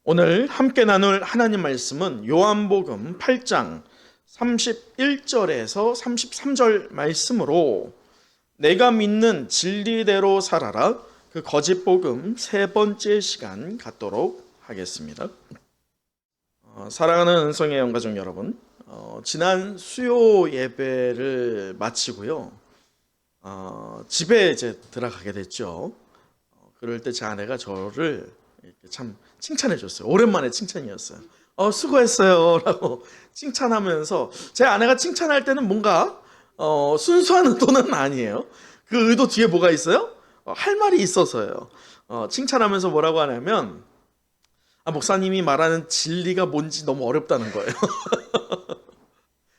오늘 함께 나눌 하나님 말씀은 요한복음 8장 31절에서 33절 말씀으로 내가 믿는 진리대로 살아라, 그 거짓복음 세 번째 시간 갖도록 하겠습니다. 사랑하는 은성의 영가족 여러분, 지난 수요 예배를 마치고요, 집에 이제 들어가게 됐죠. 그럴 때 제 아내가 저를 참 칭찬해 줬어요. 오랜만에 칭찬이었어요. 수고했어요 라고 칭찬하면서, 제 아내가 칭찬할 때는 뭔가 순수한 의도는 아니에요. 그 의도 뒤에 뭐가 있어요? 할 말이 있어서요. 칭찬하면서 뭐라고 하냐면, 목사님이 말하는 진리가 뭔지 너무 어렵다는 거예요.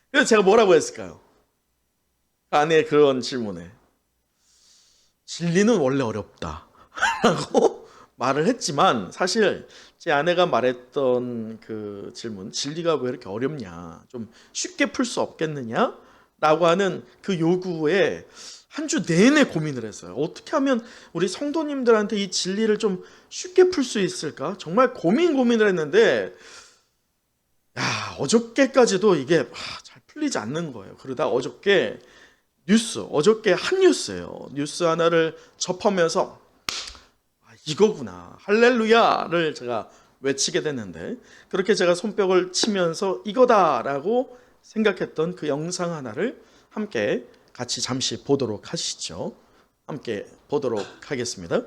그래서 제가 뭐라고 했을까요? 아내의 그런 질문에 진리는 원래 어렵다 라고 말을 했지만, 사실 제 아내가 말했던 그 질문, 진리가 왜 이렇게 어렵냐, 좀 쉽게 풀 수 없겠느냐 라고 하는 그 요구에 한 주 내내 고민을 했어요. 어떻게 하면 우리 성도님들한테 이 진리를 좀 쉽게 풀 수 있을까? 정말 고민을 했는데, 어저께까지도 이게 잘 풀리지 않는 거예요. 그러다 어저께 한 뉴스예요. 뉴스 하나를 접하면서 이거구나, 할렐루야를 제가 외치게 됐는데, 그렇게 제가 손뼉을 치면서 이거다라고 생각했던 그 영상 하나를 함께 같이 잠시 보도록 하시죠. 함께 보도록 하겠습니다.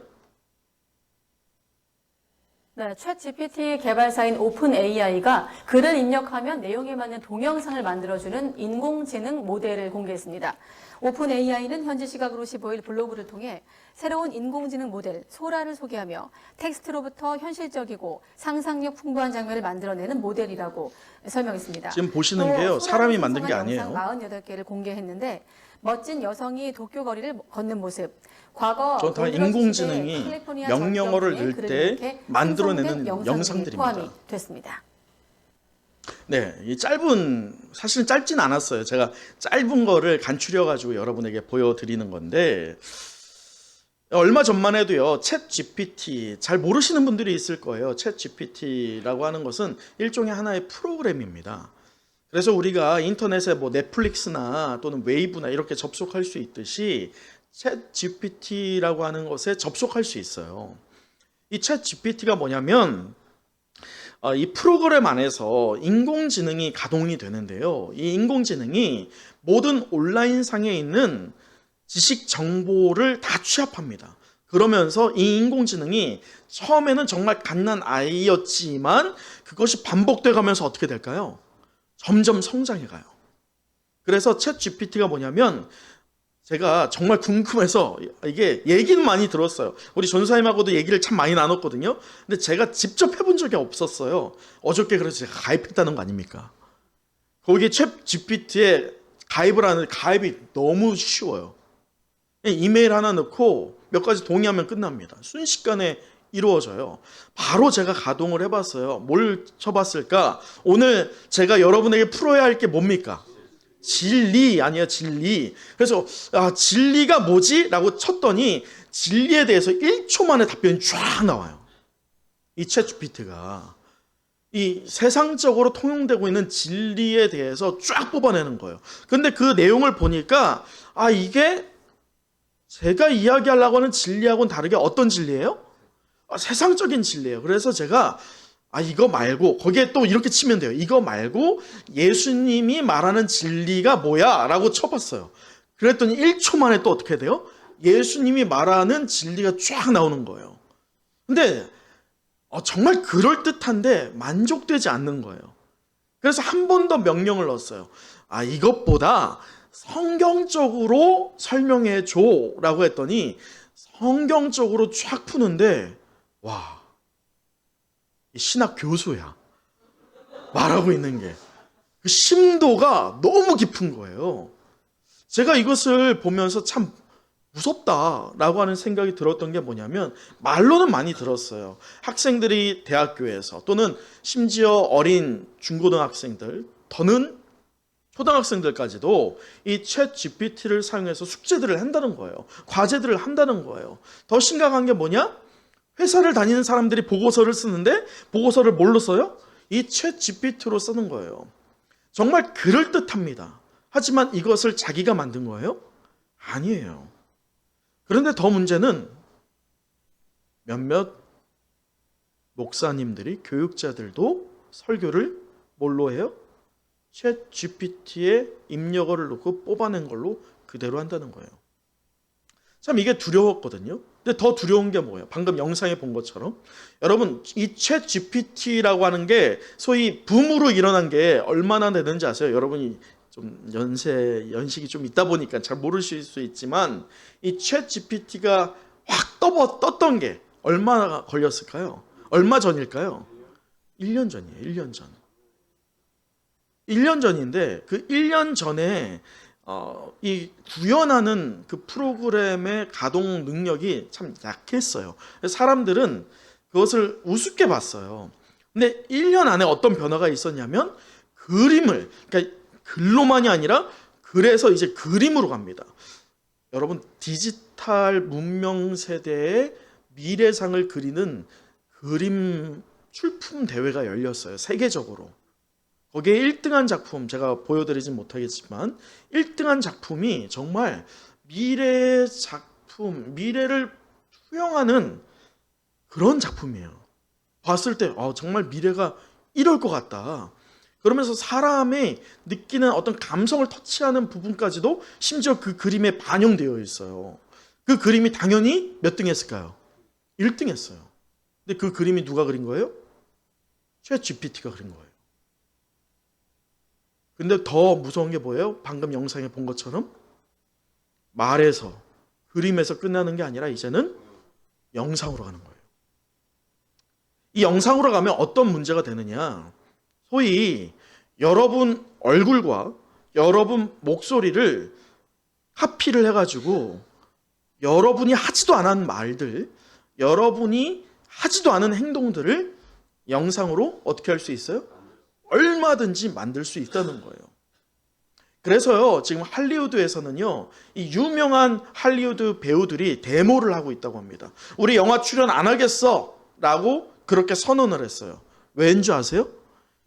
네, 챗GPT 개발사인 오픈AI가 글을 입력하면 내용에 맞는 동영상을 만들어주는 인공지능 모델을 공개했습니다. 오픈AI는 현지 시각으로 15일 블로그를 통해 새로운 인공지능 모델 소라를 소개하며 텍스트로부터 현실적이고 상상력 풍부한 장면을 만들어내는 모델이라고 설명했습니다. 지금 보시는 게요, 사람이 만든 게 아니에요. 48개를 공개했는데, 멋진 여성이 도쿄 거리를 걷는 모습, 과거 저 다 인공지능이 명령어를 넣을 때 만들어내는 영상들입니다. 포함이 됐습니다. 네, 이 사실은 짧진 않았어요. 제가 짧은 거를 간추려가지고 여러분에게 보여드리는 건데, 얼마 전만 해도요, 챗 GPT, 잘 모르시는 분들이 있을 거예요. 챗 GPT라고 하는 것은 일종의 하나의 프로그램입니다. 그래서 우리가 인터넷에 뭐 넷플릭스나 또는 웨이브나 이렇게 접속할 수 있듯이 챗 GPT라고 하는 것에 접속할 수 있어요. 이 챗 GPT가 뭐냐면, 이 프로그램 안에서 인공지능이 가동이 되는데요, 이 인공지능이 모든 온라인상에 있는 지식 정보를 다 취합합니다. 그러면서 이 인공지능이 처음에는 정말 갓난 아이였지만 그것이 반복돼 가면서 어떻게 될까요? 점점 성장해 가요. 그래서 챗 GPT가 뭐냐면, 제가 정말 궁금해서, 이게 얘기는 많이 들었어요. 우리 전사님하고도 얘기를 참 많이 나눴거든요. 근데 제가 직접 해본 적이 없었어요. 어저께 그래서 제가 가입했다는 거 아닙니까? 거기에 챗 GPT에 가입을 하는데 가입이 너무 쉬워요. 이메일 하나 넣고 몇 가지 동의하면 끝납니다. 순식간에 이루어져요. 바로 제가 가동을 해봤어요. 뭘 쳐봤을까? 오늘 제가 여러분에게 풀어야 할 게 뭡니까? 진리 아니에요, 진리. 그래서 진리가 뭐지? 라고 쳤더니 진리에 대해서 1초 만에 답변이 쫙 나와요. 이 챗 GPT가 이 세상적으로 통용되고 있는 진리에 대해서 쫙 뽑아내는 거예요. 근데 그 내용을 보니까 이게 제가 이야기하려고 하는 진리하고는 다르게 어떤 진리예요? 세상적인 진리예요. 그래서 제가 이거 말고, 거기에 또 이렇게 치면 돼요. 이거 말고 예수님이 말하는 진리가 뭐야? 라고 쳐봤어요. 그랬더니 1초 만에 또 어떻게 돼요? 예수님이 말하는 진리가 쫙 나오는 거예요. 근데 정말 그럴듯한데 만족되지 않는 거예요. 그래서 한 번 더 명령을 넣었어요. 이것보다 성경적으로 설명해 줘 라고 했더니 성경적으로 쫙 푸는데, 와, 신학 교수야, 말하고 있는 게. 그 심도가 너무 깊은 거예요. 제가 이것을 보면서 참 무섭다라고 하는 생각이 들었던 게 뭐냐면, 말로는 많이 들었어요. 학생들이 대학교에서, 또는 심지어 어린 중고등학생들, 더는 초등학생들까지도 이 챗 GPT를 사용해서 숙제들을 한다는 거예요. 과제들을 한다는 거예요. 더 심각한 게 뭐냐? 회사를 다니는 사람들이 보고서를 쓰는데 보고서를 뭘로 써요? 이 챗 GPT로 쓰는 거예요. 정말 그럴듯합니다. 하지만 이것을 자기가 만든 거예요? 아니에요. 그런데 더 문제는 몇몇 목사님들이, 교육자들도 설교를 뭘로 해요? 챗 GPT에 입력어를 넣고 뽑아낸 걸로 그대로 한다는 거예요. 참 이게 두려웠거든요. 근데 더 두려운 게 뭐예요? 방금 영상에 본 것처럼 여러분, 이 챗 GPT라고 하는 게 소위 붐으로 일어난 게 얼마나 되는지 아세요? 여러분이 좀 연식이 좀 있다 보니까 잘 모르실 수 있지만 이 챗 GPT가 확 떴던 게 얼마나 걸렸을까요? 얼마 전일까요? 1년 전이에요. 1년 전. 1년 전인데 그 1년 전에 이 구현하는 그 프로그램의 가동 능력이 참 약했어요. 사람들은 그것을 우습게 봤어요. 근데 1년 안에 어떤 변화가 있었냐면 그림을, 그러니까 글로만이 아니라 그래서 이제 그림으로 갑니다. 여러분, 디지털 문명 세대의 미래상을 그리는 그림 출품 대회가 열렸어요. 세계적으로. 거기에 1등한 작품, 제가 보여드리진 못하겠지만 1등한 작품이 정말 미래의 작품, 미래를 투영하는 그런 작품이에요. 봤을 때 정말 미래가 이럴 것 같다. 그러면서 사람의 느끼는 어떤 감성을 터치하는 부분까지도 심지어 그 그림에 반영되어 있어요. 그 그림이 당연히 몇 등 했을까요? 1등 했어요. 근데 그 그림이 누가 그린 거예요? 챗 GPT가 그린 거예요. 근데 더 무서운 게 뭐예요? 방금 영상에 본 것처럼 말에서, 그림에서 끝나는 게 아니라 이제는 영상으로 가는 거예요. 이 영상으로 가면 어떤 문제가 되느냐? 소위 여러분 얼굴과 여러분 목소리를 카피를 해가지고 여러분이 하지도 않은 말들, 여러분이 하지도 않은 행동들을 영상으로 어떻게 할 수 있어요? 얼마든지 만들 수 있다는 거예요. 그래서요, 지금 할리우드에서는요, 이 유명한 할리우드 배우들이 데모를 하고 있다고 합니다. 우리 영화 출연 안 하겠어 라고 그렇게 선언을 했어요. 왠지 아세요?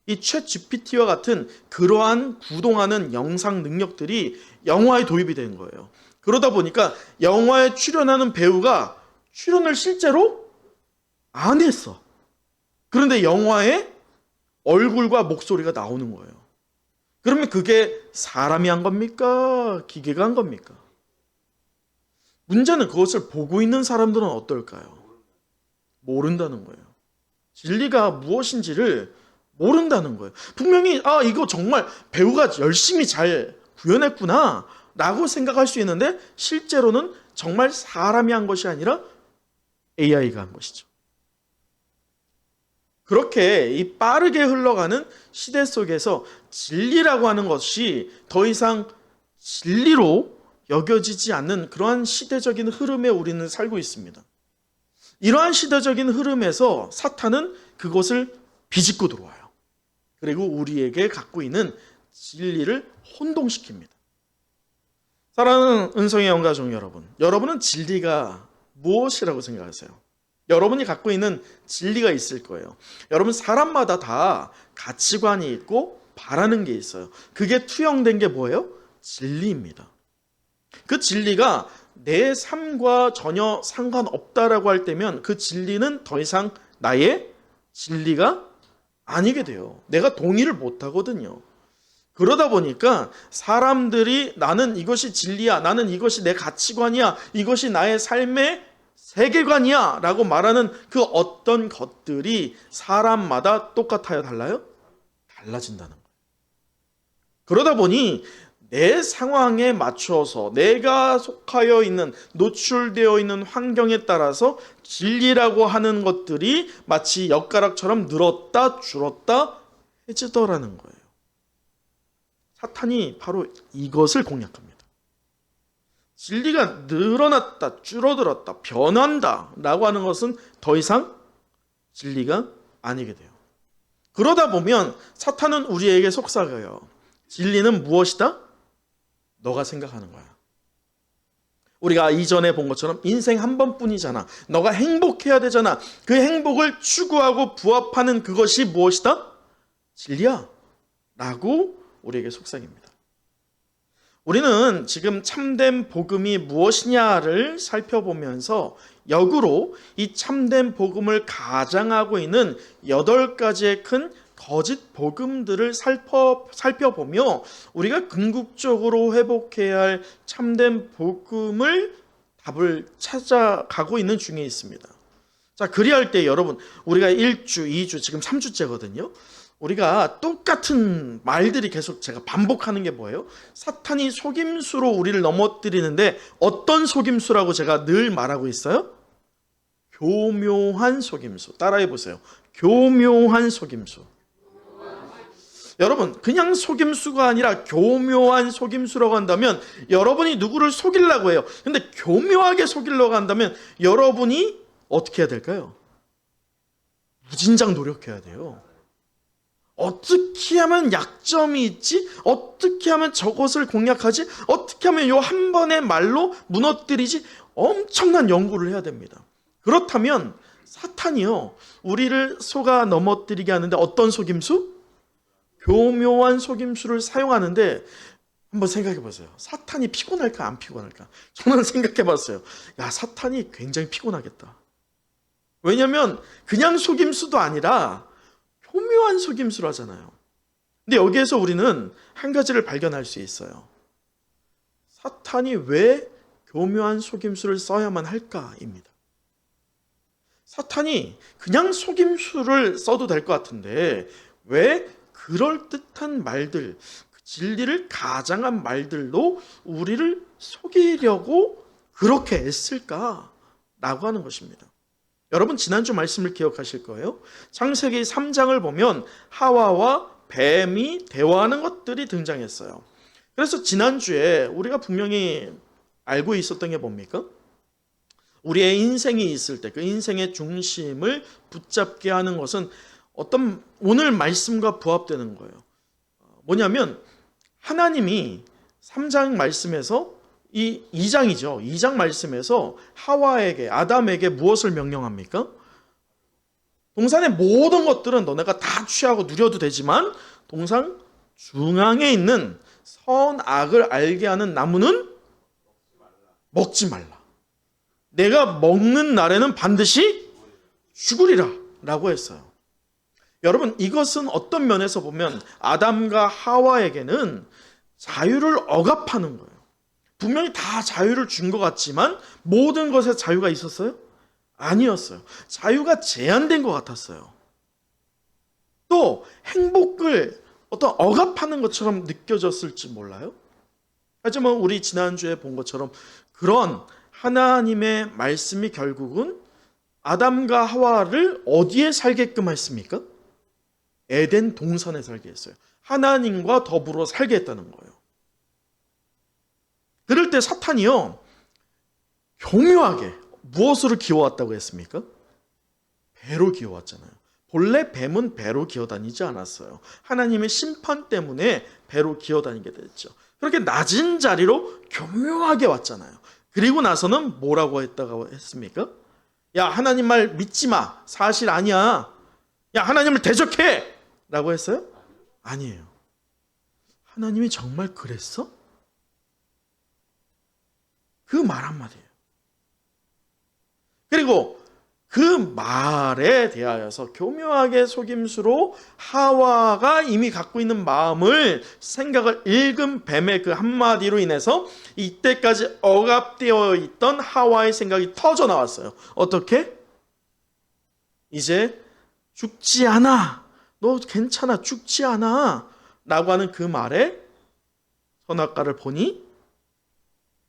이 챗 GPT와 같은 그러한 구동하는 영상 능력들이 영화에 도입이 된 거예요. 그러다 보니까 영화에 출연하는 배우가 출연을 실제로 안 했어. 그런데 영화에 얼굴과 목소리가 나오는 거예요. 그러면 그게 사람이 한 겁니까? 기계가 한 겁니까? 문제는 그것을 보고 있는 사람들은 어떨까요? 모른다는 거예요. 진리가 무엇인지를 모른다는 거예요. 분명히 이거 정말 배우가 열심히 잘 구현했구나 라고 생각할 수 있는데 실제로는 정말 사람이 한 것이 아니라 AI가 한 것이죠. 그렇게 이 빠르게 흘러가는 시대 속에서 진리라고 하는 것이 더 이상 진리로 여겨지지 않는 그러한 시대적인 흐름에 우리는 살고 있습니다. 이러한 시대적인 흐름에서 사탄은 그것을 비집고 들어와요. 그리고 우리에게 갖고 있는 진리를 혼동시킵니다. 사랑하는 은성의 영가족 여러분, 여러분은 진리가 무엇이라고 생각하세요? 여러분이 갖고 있는 진리가 있을 거예요. 여러분, 사람마다 다 가치관이 있고 바라는 게 있어요. 그게 투영된 게 뭐예요? 진리입니다. 그 진리가 내 삶과 전혀 상관없다라고 할 때면 그 진리는 더 이상 나의 진리가 아니게 돼요. 내가 동의를 못 하거든요. 그러다 보니까 사람들이 나는 이것이 진리야, 나는 이것이 내 가치관이야, 이것이 나의 삶의 세계관이야 라고 말하는 그 어떤 것들이 사람마다 똑같아요? 달라요? 달라진다는 거예요. 그러다 보니 내 상황에 맞춰서 내가 속하여 있는, 노출되어 있는 환경에 따라서 진리라고 하는 것들이 마치 엿가락처럼 늘었다 줄었다 해지더라는 거예요. 사탄이 바로 이것을 공략합니다. 진리가 늘어났다, 줄어들었다, 변한다 라고 하는 것은 더 이상 진리가 아니게 돼요. 그러다 보면 사탄은 우리에게 속삭여요. 진리는 무엇이다? 너가 생각하는 거야. 우리가 이전에 본 것처럼 인생 한 번뿐이잖아. 너가 행복해야 되잖아. 그 행복을 추구하고 부합하는 그것이 무엇이다? 진리야. 라고 우리에게 속삭입니다. 우리는 지금 참된 복음이 무엇이냐를 살펴보면서 역으로 이 참된 복음을 가장하고 있는 8가지의 큰 거짓 복음들을 살펴보며 우리가 궁극적으로 회복해야 할 참된 복음을 답을 찾아가고 있는 중에 있습니다. 자, 그리할 때 여러분, 우리가 1주, 2주, 지금 3주째거든요. 우리가 똑같은 말들이 계속 제가 반복하는 게 뭐예요? 사탄이 속임수로 우리를 넘어뜨리는데 어떤 속임수라고 제가 늘 말하고 있어요? 교묘한 속임수. 따라해 보세요. 교묘한 속임수. 여러분, 그냥 속임수가 아니라 교묘한 속임수라고 한다면 여러분이 누구를 속이려고 해요. 근데 교묘하게 속이려고 한다면 여러분이 어떻게 해야 될까요? 무진장 노력해야 돼요. 어떻게 하면 약점이 있지? 어떻게 하면 저것을 공략하지? 어떻게 하면 요 한 번의 말로 무너뜨리지? 엄청난 연구를 해야 됩니다. 그렇다면 사탄이요, 우리를 속아 넘어뜨리게 하는데 어떤 속임수? 교묘한 속임수를 사용하는데 한번 생각해 보세요. 사탄이 피곤할까 안 피곤할까? 저는 생각해 봤어요. 야, 사탄이 굉장히 피곤하겠다. 왜냐하면 그냥 속임수도 아니라 교묘한 속임수를 하잖아요. 근데 여기에서 우리는 한 가지를 발견할 수 있어요. 사탄이 왜 교묘한 속임수를 써야만 할까입니다. 사탄이 그냥 속임수를 써도 될 것 같은데 왜 그럴듯한 말들, 진리를 가장한 말들로 우리를 속이려고 그렇게 애쓸까라고 하는 것입니다. 여러분, 지난주 말씀을 기억하실 거예요. 창세기 3장을 보면 하와와 뱀이 대화하는 것들이 등장했어요. 그래서 지난주에 우리가 분명히 알고 있었던 게 뭡니까? 우리의 인생이 있을 때 그 인생의 중심을 붙잡게 하는 것은 어떤 오늘 말씀과 부합되는 거예요. 뭐냐면 하나님이 3장 말씀에서 이 2장이죠. 2장 말씀에서 하와에게, 아담에게 무엇을 명령합니까? 동산의 모든 것들은 너네가 다 취하고 누려도 되지만 동산 중앙에 있는 선악을 알게 하는 나무는 먹지 말라. 내가 먹는 날에는 반드시 죽으리라 라고 했어요. 여러분, 이것은 어떤 면에서 보면 아담과 하와에게는 자유를 억압하는 거예요. 분명히 다 자유를 준 것 같지만 모든 것에 자유가 있었어요? 아니었어요. 자유가 제한된 것 같았어요. 또 행복을 어떤 억압하는 것처럼 느껴졌을지 몰라요. 하지만 우리 지난주에 본 것처럼 그런 하나님의 말씀이 결국은 아담과 하와를 어디에 살게끔 했습니까? 에덴 동산에 살게 했어요. 하나님과 더불어 살게 했다는 거예요. 그럴 때 사탄이요, 교묘하게 무엇으로 기어왔다고 했습니까? 배로 기어왔잖아요. 본래 뱀은 배로 기어다니지 않았어요. 하나님의 심판 때문에 배로 기어다니게 됐죠. 그렇게 낮은 자리로 교묘하게 왔잖아요. 그리고 나서는 뭐라고 했다고 했습니까? 야, 하나님 말 믿지 마. 사실 아니야. 야, 하나님을 대적해. 라고 했어요? 아니에요. 하나님이 정말 그랬어? 그 말 한마디예요. 그리고 그 말에 대하여서 교묘하게 속임수로 하와가 이미 갖고 있는 마음을, 생각을 읽은 뱀의 그 한마디로 인해서 이때까지 억압되어 있던 하와의 생각이 터져 나왔어요. 어떻게? 이제 죽지 않아. 너 괜찮아. 죽지 않아. 라고 하는 그 말에 선악과를 보니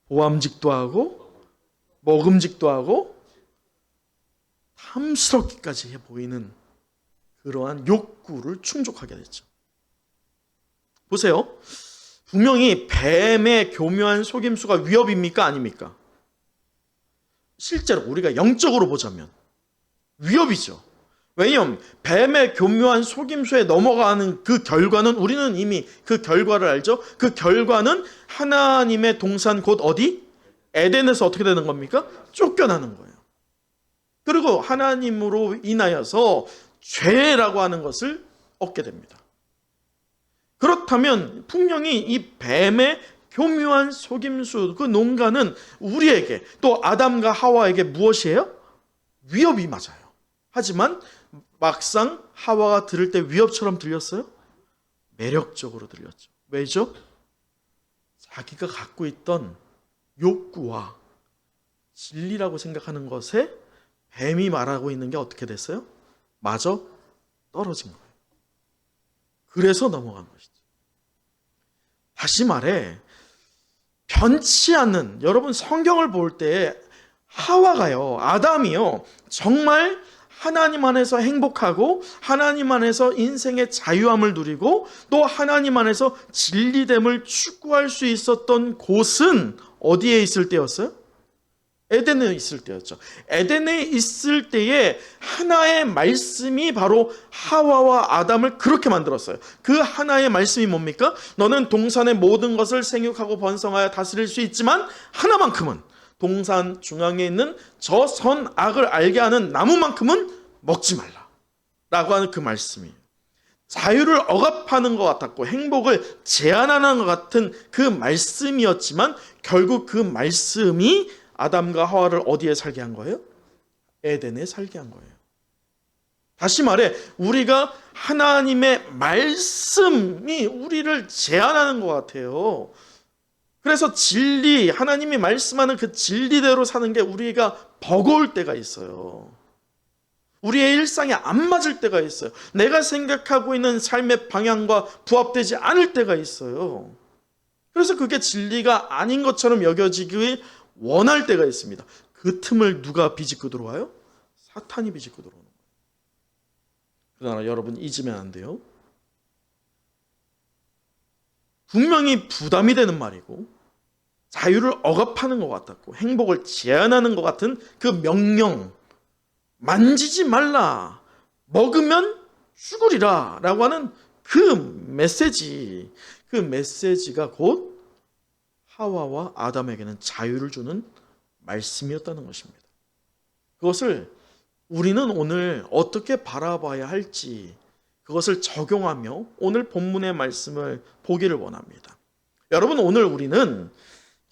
보암직도 하고 먹음직도 하고 탐스럽기까지 해 보이는 그러한 욕구를 충족하게 됐죠. 보세요. 분명히 뱀의 교묘한 속임수가 위협입니까? 아닙니까? 실제로 우리가 영적으로 보자면 위협이죠. 왜냐하면 뱀의 교묘한 속임수에 넘어가는 그 결과는 우리는 이미 그 결과를 알죠. 그 결과는 하나님의 동산 곧 어디? 에덴에서 어떻게 되는 겁니까? 쫓겨나는 거예요. 그리고 하나님으로 인하여서 죄라고 하는 것을 얻게 됩니다. 그렇다면 분명히 이 뱀의 교묘한 속임수, 그 농간은 우리에게, 또 아담과 하와에게 무엇이에요? 위협이 맞아요. 하지만 막상 하와가 들을 때 위협처럼 들렸어요? 매력적으로 들렸죠. 왜죠? 자기가 갖고 있던 욕구와 진리라고 생각하는 것에 뱀이 말하고 있는 게 어떻게 됐어요? 마저 떨어진 거예요. 그래서 넘어간 것이죠. 다시 말해, 변치 않는, 여러분 성경을 볼 때 하와가요, 아담이요, 정말 하나님 안에서 행복하고 하나님 안에서 인생의 자유함을 누리고 또 하나님 안에서 진리됨을 추구할 수 있었던 곳은 어디에 있을 때였어요? 에덴에 있을 때였죠. 에덴에 있을 때에 하나의 말씀이 바로 하와와 아담을 그렇게 만들었어요. 그 하나의 말씀이 뭡니까? 너는 동산의 모든 것을 생육하고 번성하여 다스릴 수 있지만 하나만큼은, 동산 중앙에 있는 저 선악을 알게 하는 나무만큼은 먹지 말라 라고 하는 그 말씀이에요. 자유를 억압하는 것 같았고 행복을 제한하는 것 같은 그 말씀이었지만 결국 그 말씀이 아담과 하와를 어디에 살게 한 거예요? 에덴에 살게 한 거예요. 다시 말해, 우리가 하나님의 말씀이 우리를 제한하는 것 같아요. 그래서 진리, 하나님이 말씀하는 그 진리대로 사는 게 우리가 버거울 때가 있어요. 우리의 일상에 안 맞을 때가 있어요. 내가 생각하고 있는 삶의 방향과 부합되지 않을 때가 있어요. 그래서 그게 진리가 아닌 것처럼 여겨지기 원할 때가 있습니다. 그 틈을 누가 비집고 들어와요? 사탄이 비집고 들어오는 거예요. 그러나 여러분 잊으면 안 돼요. 분명히 부담이 되는 말이고 자유를 억압하는 것 같았고 행복을 제한하는 것 같은 그 명령, 만지지 말라, 먹으면 죽으리라 라고 하는 그 메시지가 곧 하와와 아담에게는 자유를 주는 말씀이었다는 것입니다. 그것을 우리는 오늘 어떻게 바라봐야 할지, 그것을 적용하며 오늘 본문의 말씀을 보기를 원합니다. 여러분, 오늘 우리는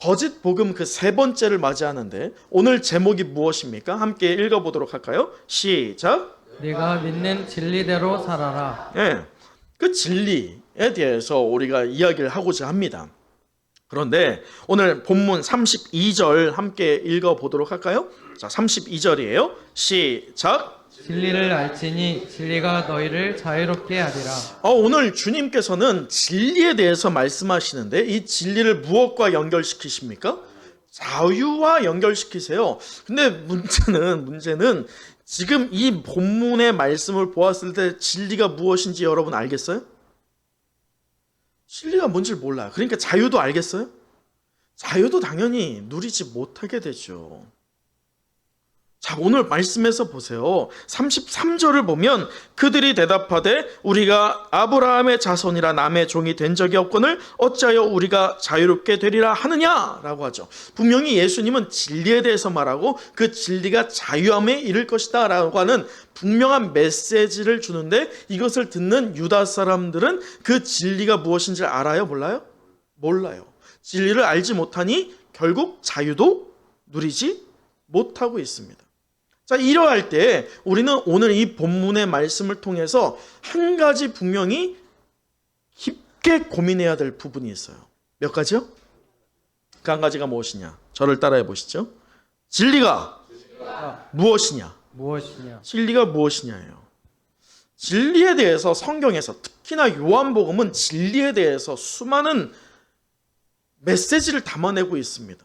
거짓 복음 그 세 번째를 맞이하는데 오늘 제목이 무엇입니까? 함께 읽어보도록 할까요? 시작. 네가 믿는 진리대로 살아라. 네, 그 진리에 대해서 우리가 이야기를 하고자 합니다. 그런데 오늘 본문 32절 함께 읽어보도록 할까요? 자, 32절이에요. 시작. 진리를 알지니 진리가 너희를 자유롭게 하리라. 오늘 주님께서는 진리에 대해서 말씀하시는데 이 진리를 무엇과 연결시키십니까? 자유와 연결시키세요. 근데 문제는 지금 이 본문의 말씀을 보았을 때 진리가 무엇인지 여러분 알겠어요? 진리가 뭔지 몰라요. 그러니까 자유도 알겠어요? 자유도 당연히 누리지 못하게 되죠. 자, 오늘 말씀에서 보세요. 33절을 보면 그들이 대답하되 우리가 아브라함의 자손이라 남의 종이 된 적이 없거늘 어찌하여 우리가 자유롭게 되리라 하느냐라고 하죠. 분명히 예수님은 진리에 대해서 말하고 그 진리가 자유함에 이를 것이다 라고 하는 분명한 메시지를 주는데 이것을 듣는 유다 사람들은 그 진리가 무엇인지 알아요? 몰라요? 몰라요. 진리를 알지 못하니 결국 자유도 누리지 못하고 있습니다. 자, 이러할 때 우리는 오늘 이 본문의 말씀을 통해서 한 가지 분명히 깊게 고민해야 될 부분이 있어요. 몇 가지요? 그 한 가지가 무엇이냐? 저를 따라해 보시죠. 진리가 무엇이냐? 진리가 무엇이냐예요. 진리에 대해서 성경에서 특히나 요한복음은 진리에 대해서 수많은 메시지를 담아내고 있습니다.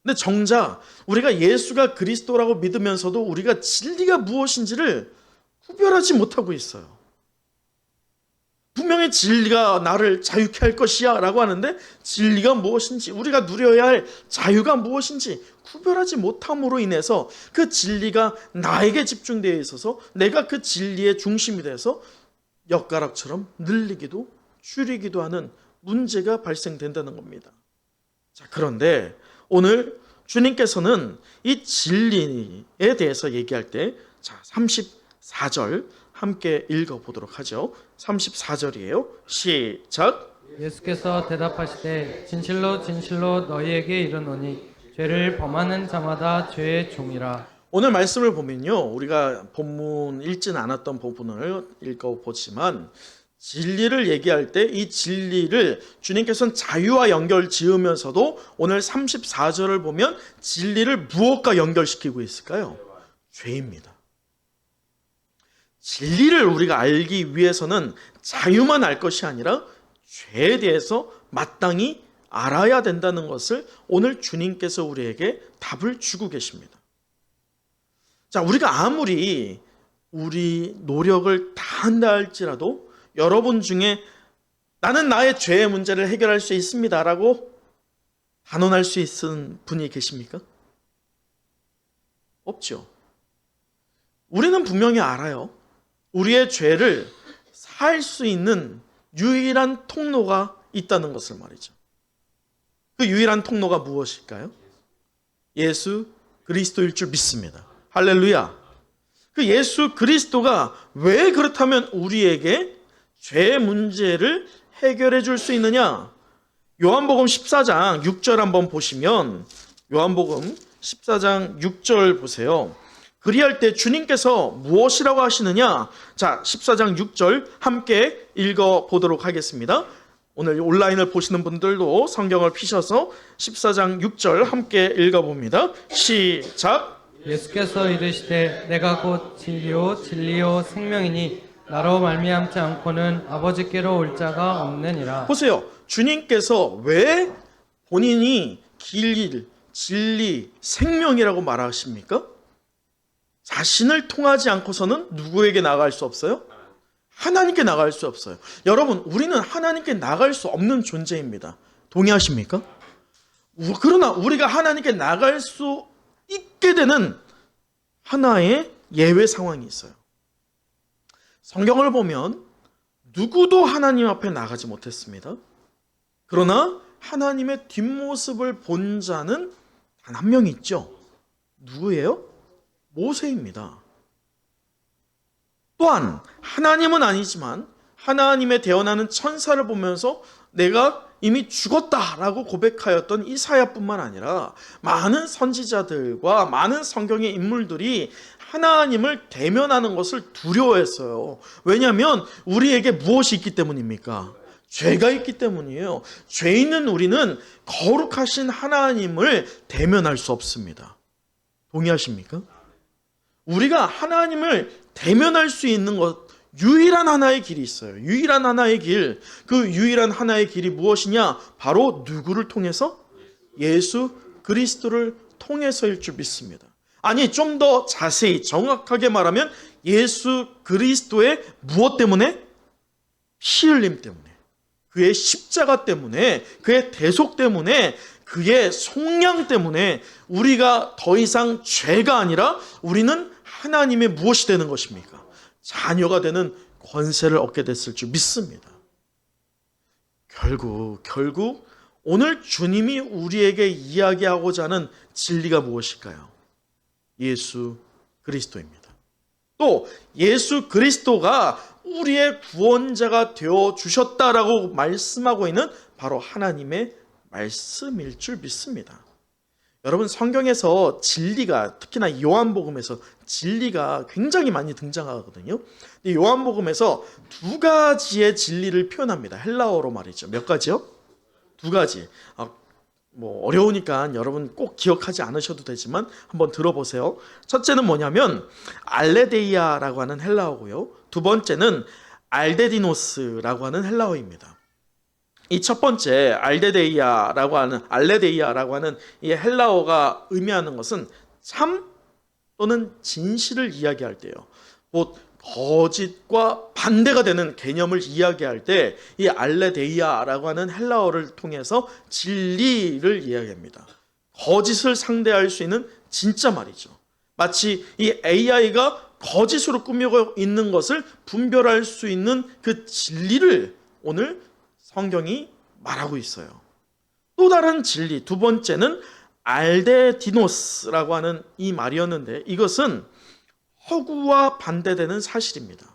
근데 정작 우리가 예수가 그리스도라고 믿으면서도 우리가 진리가 무엇인지를 구별하지 못하고 있어요. 분명히 진리가 나를 자유케 할 것이야 라고 하는데 진리가 무엇인지, 우리가 누려야 할 자유가 무엇인지 구별하지 못함으로 인해서 그 진리가 나에게 집중되어 있어서 내가 그 진리의 중심이 돼서 엿가락처럼 늘리기도 줄이기도 하는 문제가 발생된다는 겁니다. 자, 그런데 오늘 주님께서는 이 진리에 대해서 얘기할 때, 자, 34절 함께 읽어보도록 하죠. 34절이에요. 시작. 예수께서 대답하시되 진실로 진실로 너희에게 이르노니 죄를 범하는 자마다 죄의 종이라. 오늘 말씀을 보면요, 우리가 본문 읽진 않았던 부분을 읽어보지만 진리를 얘기할 때 이 진리를 주님께서는 자유와 연결 지으면서도 오늘 34절을 보면 진리를 무엇과 연결시키고 있을까요? 죄입니다. 진리를 우리가 알기 위해서는 자유만 알 것이 아니라 죄에 대해서 마땅히 알아야 된다는 것을 오늘 주님께서 우리에게 답을 주고 계십니다. 자, 우리가 아무리 우리 노력을 다한다 할지라도 여러분 중에 나는 나의 죄의 문제를 해결할 수 있습니다라고 단언할 수 있는 분이 계십니까? 없죠. 우리는 분명히 알아요. 우리의 죄를 살 수 있는 유일한 통로가 있다는 것을 말이죠. 그 유일한 통로가 무엇일까요? 예수 그리스도일 줄 믿습니다. 할렐루야. 그 예수 그리스도가 왜 그렇다면 우리에게 죄의 문제를 해결해 줄 수 있느냐? 요한복음 14장 6절 한번 보시면, 요한복음 14장 6절 보세요. 그리할 때 주님께서 무엇이라고 하시느냐? 자, 14장 6절 함께 읽어보도록 하겠습니다. 오늘 온라인을 보시는 분들도 성경을 피셔서 14장 6절 함께 읽어봅니다. 시작. 예수께서 이르시되 내가 곧 진리요 진리요 생명이니 나로 말미암지 않고는 아버지께로 올 자가 없느니라. 보세요. 주님께서 왜 본인이 길, 진리, 생명이라고 말하십니까? 자신을 통하지 않고서는 누구에게 나갈 수 없어요? 하나님께 나갈 수 없어요. 여러분, 우리는 하나님께 나갈 수 없는 존재입니다. 동의하십니까? 그러나 우리가 하나님께 나갈 수 있게 되는 하나의 예외 상황이 있어요. 성경을 보면 누구도 하나님 앞에 나가지 못했습니다. 그러나 하나님의 뒷모습을 본 자는 단 한 명 있죠. 누구예요? 모세입니다. 또한 하나님은 아니지만 하나님의 대언하는 천사를 보면서 내가 이미 죽었다라고 고백하였던 이사야뿐만 아니라 많은 선지자들과 많은 성경의 인물들이 하나님을 대면하는 것을 두려워했어요. 왜냐하면 우리에게 무엇이 있기 때문입니까? 죄가 있기 때문이에요. 죄 있는 우리는 거룩하신 하나님을 대면할 수 없습니다. 동의하십니까? 우리가 하나님을 대면할 수 있는 것, 유일한 하나의 길이 있어요. 유일한 하나의 길. 그 유일한 하나의 길이 무엇이냐? 바로 누구를 통해서? 예수 그리스도를 통해서일 줄 믿습니다. 아니, 좀 더 자세히 정확하게 말하면 예수 그리스도의 무엇 때문에? 피 흘림 때문에, 그의 십자가 때문에, 그의 대속 때문에, 그의 속량 때문에 우리가 더 이상 죄가 아니라 우리는 하나님의 무엇이 되는 것입니까? 자녀가 되는 권세를 얻게 됐을 줄 믿습니다. 결국 오늘 주님이 우리에게 이야기하고자 하는 진리가 무엇일까요? 예수 그리스도입니다. 또 예수 그리스도가 우리의 구원자가 되어 주셨다라고 말씀하고 있는 바로 하나님의 말씀일 줄 믿습니다. 여러분, 성경에서 진리가, 특히나 요한복음에서 진리가 굉장히 많이 등장하거든요. 요한복음에서 두 가지의 진리를 표현합니다. 헬라어로 말이죠. 몇 가지요? 두 가지. 어려우니까 여러분 꼭 기억하지 않으셔도 되지만 한번 들어보세요. 첫째는 뭐냐면 알레데이아라고 하는 헬라어고요. 두 번째는 알데디노스라고 하는 헬라어입니다. 이 첫 번째 알레데이아라고 하는 이 헬라어가 의미하는 것은 참 또는 진실을 이야기할 때요. 곧 거짓과 반대가 되는 개념을 이야기할 때 이 알레데이아라고 하는 헬라어를 통해서 진리를 이야기합니다. 거짓을 상대할 수 있는 진짜 말이죠. 마치 이 AI가 거짓으로 꾸미고 있는 것을 분별할 수 있는 그 진리를 오늘 성경이 말하고 있어요. 또 다른 진리, 두 번째는 알데디노스라고 하는 이 말이었는데 이것은 허구와 반대되는 사실입니다.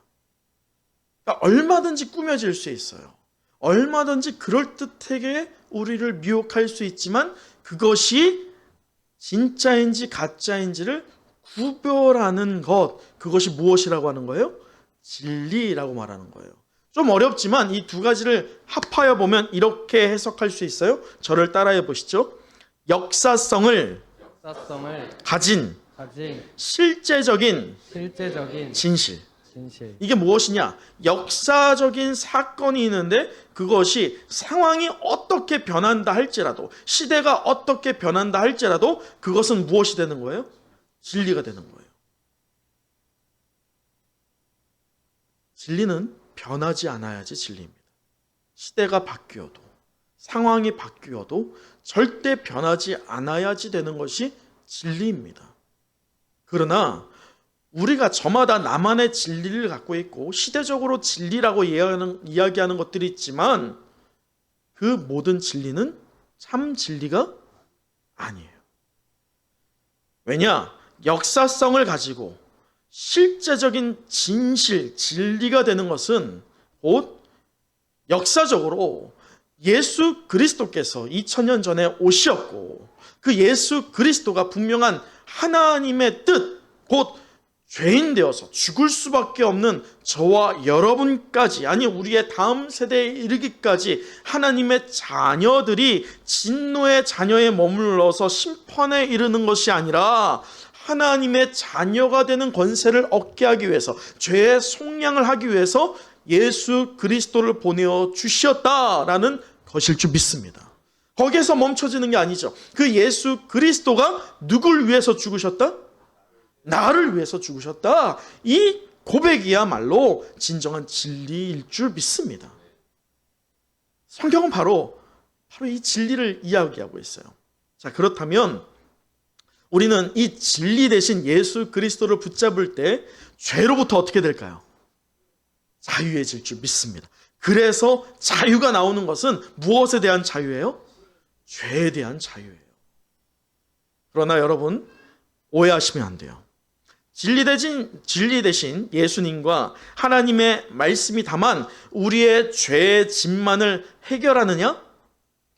그러니까 얼마든지 꾸며질 수 있어요. 얼마든지 그럴듯하게 우리를 미혹할 수 있지만 그것이 진짜인지 가짜인지를 구별하는 것, 그것이 무엇이라고 하는 거예요? 진리라고 말하는 거예요. 좀 어렵지만 이 두 가지를 합하여 보면 이렇게 해석할 수 있어요. 저를 따라해 보시죠. 역사성을 가진 실제적인 진실. 이게 무엇이냐? 역사적인 사건이 있는데 그것이 상황이 어떻게 변한다 할지라도, 시대가 어떻게 변한다 할지라도 그것은 무엇이 되는 거예요? 진리가 되는 거예요. 진리는 변하지 않아야지 진리입니다. 시대가 바뀌어도, 상황이 바뀌어도 절대 변하지 않아야지 되는 것이 진리입니다. 그러나 우리가 저마다 나만의 진리를 갖고 있고 시대적으로 진리라고 이야기하는 것들이 있지만 그 모든 진리는 참 진리가 아니에요. 왜냐? 역사성을 가지고 실제적인 진실, 진리가 되는 것은 곧 역사적으로 예수 그리스도께서 2000년 전에 오셨고 그 예수 그리스도가 분명한 하나님의 뜻, 곧 죄인 되어서 죽을 수밖에 없는 저와 여러분까지, 아니 우리의 다음 세대에 이르기까지 하나님의 자녀들이 진노의 자녀에 머물러서 심판에 이르는 것이 아니라 하나님의 자녀가 되는 권세를 얻게 하기 위해서, 죄의 속량을 하기 위해서 예수 그리스도를 보내어 주셨다라는 것일 줄 믿습니다. 거기에서 멈춰지는 게 아니죠. 그 예수 그리스도가 누굴 위해서 죽으셨다? 나를 위해서 죽으셨다. 이 고백이야말로 진정한 진리일 줄 믿습니다. 성경은 바로 이 진리를 이야기하고 있어요. 자, 그렇다면 우리는 이 진리 대신 예수 그리스도를 붙잡을 때 죄로부터 어떻게 될까요? 자유해질 줄 믿습니다. 그래서 자유가 나오는 것은 무엇에 대한 자유예요? 죄에 대한 자유예요. 그러나 여러분, 오해하시면 안 돼요. 진리 대신 예수님과 하나님의 말씀이 다만 우리의 죄의 짐만을 해결하느냐?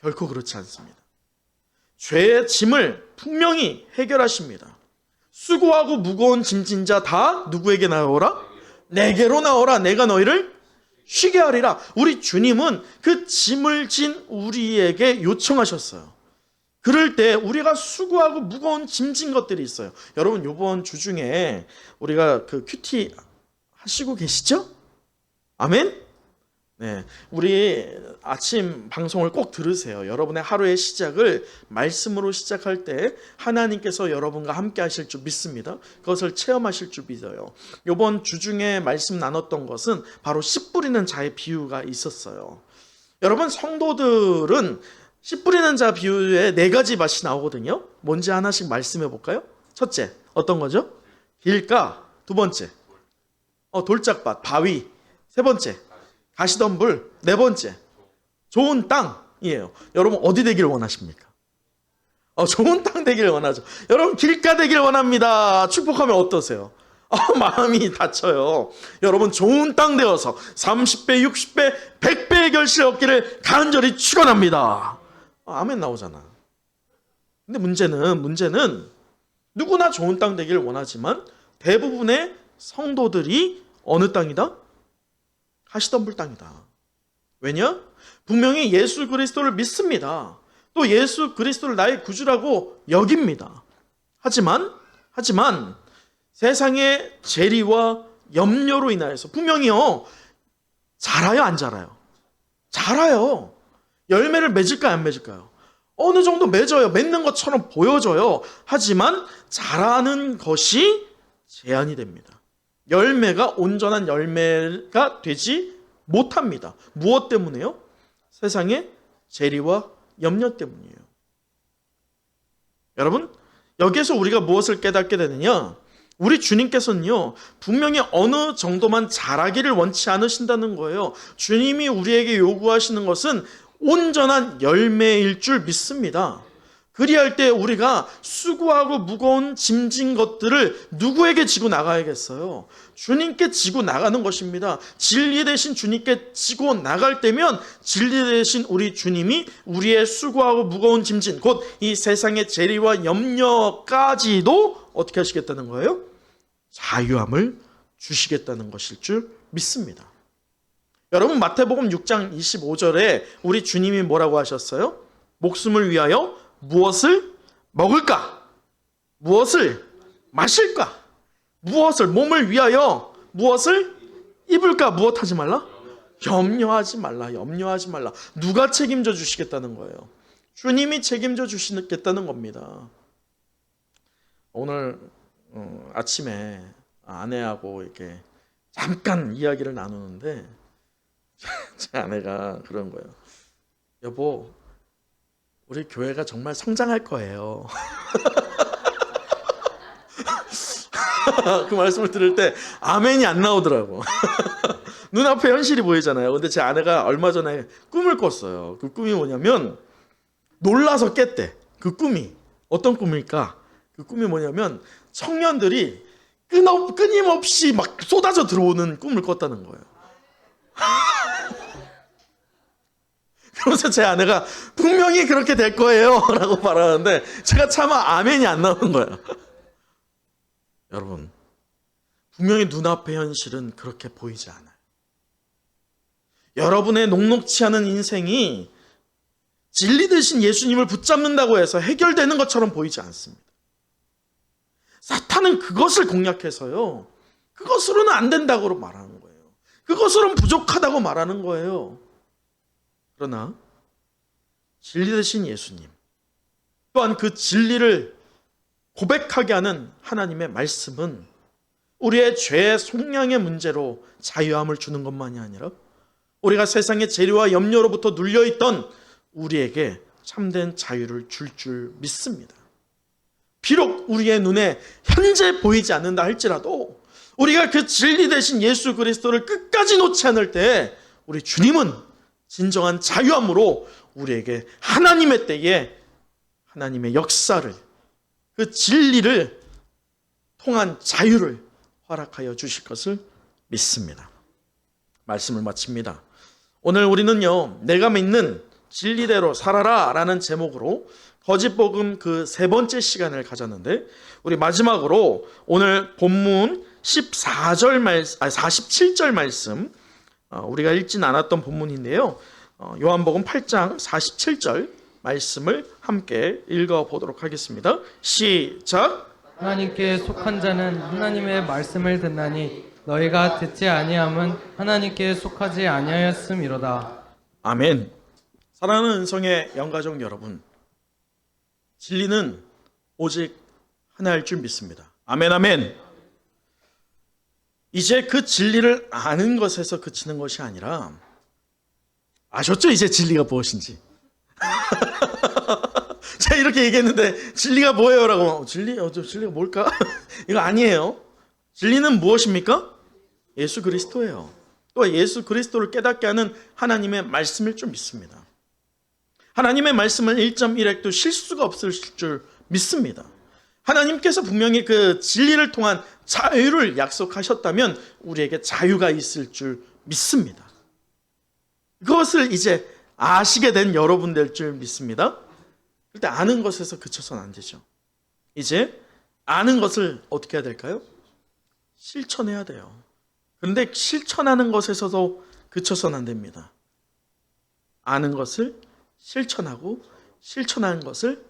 결코 그렇지 않습니다. 죄의 짐을 분명히 해결하십니다. 수고하고 무거운 짐진 자 다 누구에게 나오라? 내게로 나오라. 내가 너희를 쉬게 하리라. 우리 주님은 그 짐을 진 우리에게 요청하셨어요. 그럴 때 우리가 수고하고 무거운 짐진 것들이 있어요. 여러분, 이번 주 중에 우리가 그 큐티 하시고 계시죠? 아멘? 네, 우리 아침 방송을 꼭 들으세요. 여러분의 하루의 시작을 말씀으로 시작할 때 하나님께서 여러분과 함께 하실 줄 믿습니다. 그것을 체험하실 줄 믿어요. 이번 주 중에 말씀 나눴던 것은 바로 씨 뿌리는 자의 비유가 있었어요. 여러분, 성도들은 씨 뿌리는 자 비유에 4가지 맛이 나오거든요. 뭔지 하나씩 말씀해 볼까요? 첫째, 어떤 거죠? 길가. 두 번째, 돌짝밭, 바위. 세 번째, 가시덤불. 네 번째, 좋은 땅이에요. 여러분, 어디 되기를 원하십니까? 좋은 땅 되기를 원하죠. 여러분, 길가 되기를 원합니다. 축복하면 어떠세요? 마음이 다쳐요. 여러분, 좋은 땅 되어서 30배, 60배, 100배의 결실을 얻기를 간절히 축원합니다. 아멘 나오잖아. 근데 문제는 누구나 좋은 땅 되기를 원하지만 대부분의 성도들이 어느 땅이다? 가시덤불 땅이다. 왜냐? 분명히 예수 그리스도를 믿습니다. 또 예수 그리스도를 나의 구주라고 여깁니다. 하지만 세상의 재리와 염려로 인하여서 분명히요, 자라요, 안 자라요? 자라요. 열매를 맺을까요, 안 맺을까요? 어느 정도 맺어요. 맺는 것처럼 보여져요. 하지만 자라는 것이 제한이 됩니다. 열매가 온전한 열매가 되지 못합니다. 무엇 때문에요? 세상의 재리와 염려 때문이에요. 여러분, 여기에서 우리가 무엇을 깨닫게 되느냐? 우리 주님께서는요, 분명히 어느 정도만 자라기를 원치 않으신다는 거예요. 주님이 우리에게 요구하시는 것은 온전한 열매일 줄 믿습니다. 그리할 때 우리가 수고하고 무거운 짐진 것들을 누구에게 지고 나가야겠어요? 주님께 지고 나가는 것입니다. 진리 대신 주님께 지고 나갈 때면 진리 대신 우리 주님이 우리의 수고하고 무거운 짐진, 곧 이 세상의 재리와 염려까지도 어떻게 하시겠다는 거예요? 자유함을 주시겠다는 것일 줄 믿습니다. 여러분, 마태복음 6장 25절에 우리 주님이 뭐라고 하셨어요? 목숨을 위하여 무엇을 먹을까? 무엇을 마실까? 무엇을, 몸을 위하여 무엇을 입을까? 무엇하지 말라? 염려하지 말라. 염려하지 말라. 누가 책임져 주시겠다는 거예요? 주님이 책임져 주시겠다는 겁니다. 오늘 아침에 아내하고 이렇게 잠깐 이야기를 나누는데 제 아내가 그런 거예요. 여보, 우리 교회가 정말 성장할 거예요. 그 말씀을 들을 때 아멘이 안 나오더라고. 눈앞에 현실이 보이잖아요. 근데 제 아내가 얼마 전에 꿈을 꿨어요. 그 꿈이 뭐냐면 놀라서 깼대. 그 꿈이 어떤 꿈일까? 그 꿈이 뭐냐면 청년들이 끊임없이 막 쏟아져 들어오는 꿈을 꿨다는 거예요. 그래서 제 아내가 분명히 그렇게 될 거예요 라고 말하는데 제가 차마 아멘이 안 나오는 거예요. 여러분, 분명히 눈앞의 현실은 그렇게 보이지 않아요. 여러분의 녹록치 않은 인생이 진리 되신 예수님을 붙잡는다고 해서 해결되는 것처럼 보이지 않습니다. 사탄은 그것을 공략해서요, 그것으로는 안 된다고 말하는 거예요. 그것으로는 부족하다고 말하는 거예요. 그러나 진리 되신 예수님, 또한 그 진리를 고백하게 하는 하나님의 말씀은 우리의 죄의 속량의 문제로 자유함을 주는 것만이 아니라 우리가 세상의 재료와 염려로부터 눌려있던 우리에게 참된 자유를 줄 믿습니다. 비록 우리의 눈에 현재 보이지 않는다 할지라도 우리가 그 진리 되신 예수 그리스도를 끝까지 놓지 않을 때 우리 주님은 진정한 자유함으로 우리에게 하나님의 때에 하나님의 역사를, 그 진리를 통한 자유를 허락하여 주실 것을 믿습니다. 말씀을 마칩니다. 오늘 우리는요, 내가 믿는 진리대로 살아라 라는 제목으로 거짓복음 그 세 번째 시간을 가졌는데, 우리 마지막으로 오늘 본문 47절 말씀, 우리가 읽진 않았던 본문인데요, 요한복음 8장 47절 말씀을 함께 읽어보도록 하겠습니다. 시작. 하나님께 속한 자는 하나님의 말씀을 듣나니 너희가 듣지 아니함은 하나님께 속하지 아니하였음이로다. 아멘. 사랑하는 은성의 영가족 여러분, 진리는 오직 하나일 줄 믿습니다. 아멘, 아멘. 이제 그 진리를 아는 것에서 그치는 것이 아니라, 아셨죠? 이제 진리가 무엇인지. 제가 이렇게 얘기했는데 진리가 뭐예요? 라고. 진리가 뭘까? 이거 아니에요. 진리는 무엇입니까? 예수 그리스도예요. 또 예수 그리스도를 깨닫게 하는 하나님의 말씀일 줄 믿습니다. 하나님의 말씀은 1.1핵도 실수가 없을 줄 믿습니다. 하나님께서 분명히 그 진리를 통한 자유를 약속하셨다면 우리에게 자유가 있을 줄 믿습니다. 그것을 이제 아시게 된 여러분 될 줄 믿습니다. 그런데 아는 것에서 그쳐서는 안 되죠. 이제 아는 것을 어떻게 해야 될까요? 실천해야 돼요. 그런데 실천하는 것에서도 그쳐서는 안 됩니다. 아는 것을 실천하고 실천하는 것을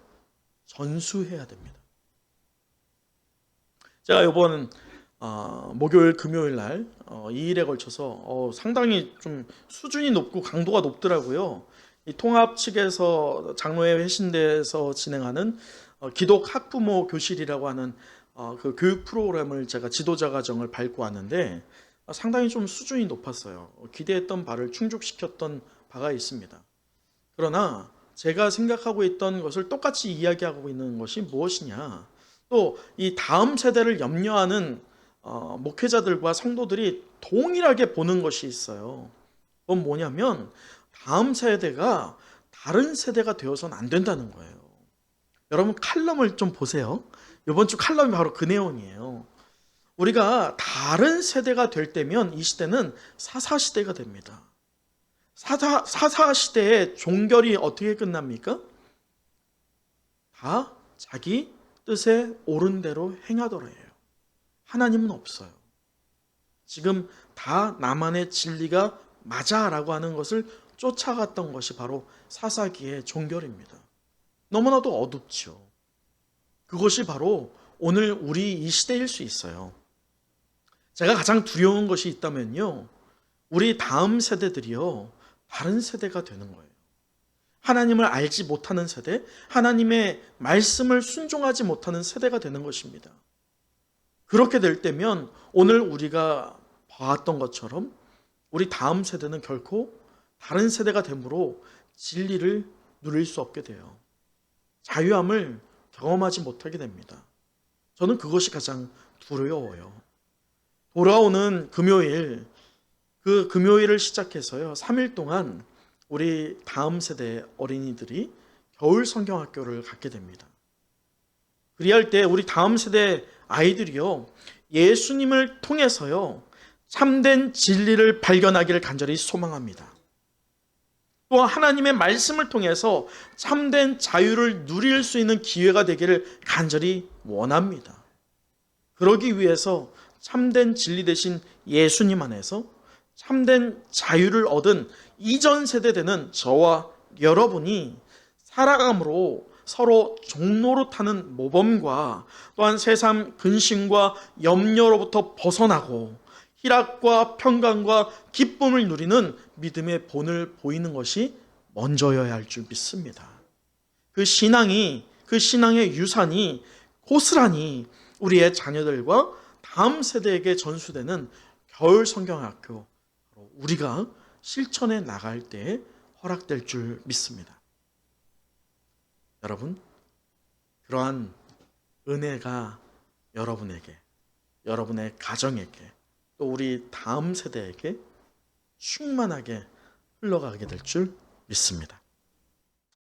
전수해야 됩니다. 제가 이번 목요일, 금요일 날 2일에 걸쳐서 상당히 좀 수준이 높고 강도가 높더라고요. 이 통합 측에서 장로회 회신대에서 진행하는 기독 학부모 교실이라고 하는 그 교육 프로그램을 제가 지도자 과정을 밟고 왔는데 상당히 좀 수준이 높았어요. 기대했던 바를 충족시켰던 바가 있습니다. 그러나 제가 생각하고 있던 것을 똑같이 이야기하고 있는 것이 무엇이냐, 또 이 다음 세대를 염려하는 목회자들과 성도들이 동일하게 보는 것이 있어요. 그건 뭐냐면 다음 세대가 다른 세대가 되어서는 안 된다는 거예요. 여러분 칼럼을 좀 보세요. 이번 주 칼럼이 바로 그 내용이에요. 우리가 다른 세대가 될 때면 이 시대는 사사시대가 됩니다. 사사시대의 종결이 어떻게 끝납니까? 다 자기 뜻에 옳은 대로 행하더라예요. 하나님은 없어요. 지금 다 나만의 진리가 맞아라고 하는 것을 쫓아갔던 것이 바로 사사기의 종결입니다. 너무나도 어둡죠. 그것이 바로 오늘 우리 이 시대일 수 있어요. 제가 가장 두려운 것이 있다면요, 우리 다음 세대들이요, 다른 세대가 되는 거예요. 하나님을 알지 못하는 세대, 하나님의 말씀을 순종하지 못하는 세대가 되는 것입니다. 그렇게 될 때면 오늘 우리가 봐왔던 것처럼 우리 다음 세대는 결코 다른 세대가 되므로 진리를 누릴 수 없게 돼요. 자유함을 경험하지 못하게 됩니다. 저는 그것이 가장 두려워요. 돌아오는 금요일, 그 금요일을 시작해서요, 3일 동안 우리 다음 세대 어린이들이 겨울 성경학교를 갖게 됩니다. 그리할 때 우리 다음 세대 아이들이요, 예수님을 통해서요, 참된 진리를 발견하기를 간절히 소망합니다. 또 하나님의 말씀을 통해서 참된 자유를 누릴 수 있는 기회가 되기를 간절히 원합니다. 그러기 위해서 참된 진리 대신 예수님 안에서 참된 자유를 얻은 이전 세대 되는 저와 여러분이 살아감으로 서로 종로로 타는 모범과 또한 세상 근심과 염려로부터 벗어나고 희락과 평강과 기쁨을 누리는 믿음의 본을 보이는 것이 먼저여야 할 줄 믿습니다. 그 신앙의 유산이 고스란히 우리의 자녀들과 다음 세대에게 전수되는 겨울 성경학교, 우리가 실천해 나갈 때 허락될 줄 믿습니다. 여러분, 그러한 은혜가 여러분에게, 여러분의 가정에게, 또 우리 다음 세대에게 충만하게 흘러가게 될 줄 믿습니다.